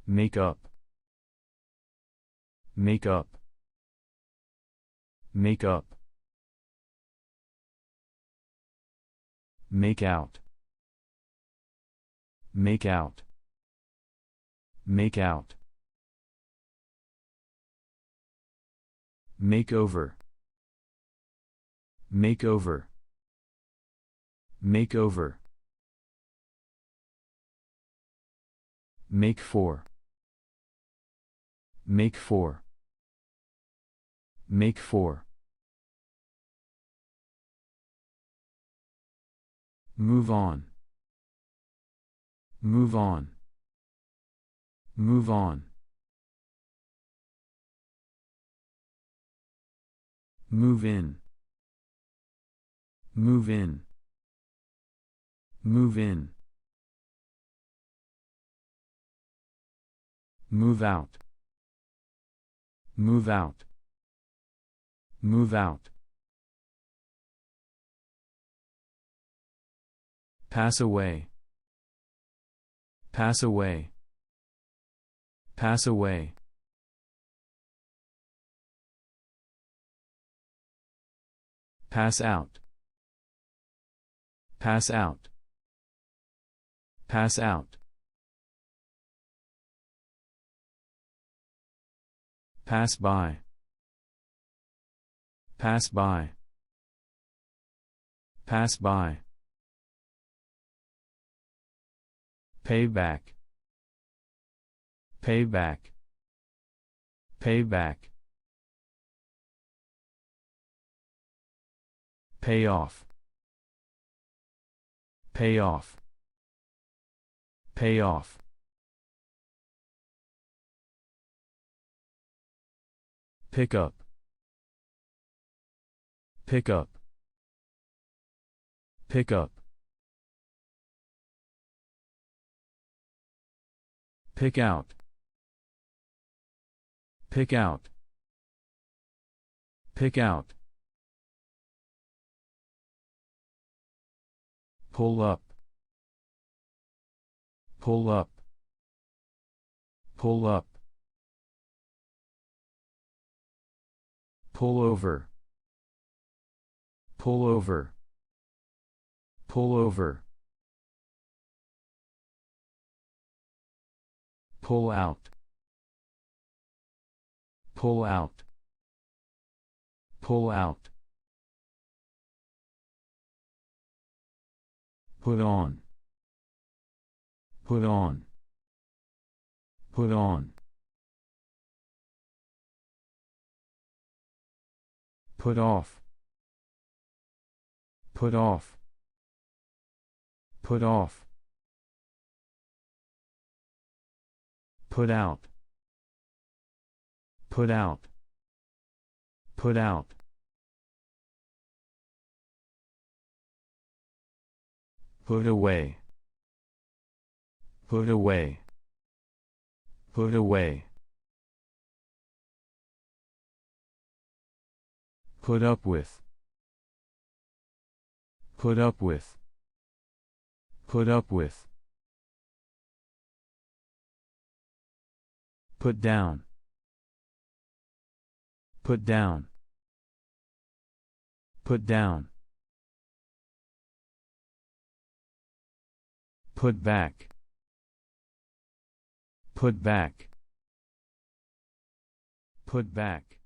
make up, make up, make up, make out, make out, make out, make over, make over, make over, make for, make for, make for, move on, move on, move on, move in, move in, move in, move out, move out, move out, pass away, pass away, pass away, pass out, pass out, pass out, pass by, pass by, pass by, pay back, pay back, pay back, pay off, pay off, pay off, pick up, pick up, pick up, pick out, pick out, pick out, pull up, pull up, pull up, pull over, pull over, pull over, pull out, pull out, pull out, put on, put on, put on, put off, put off, put off, put out, put out, put out, put away, put away, put away, put up with, put up with, put up with, put down, put down, put down, put back, put back, put back,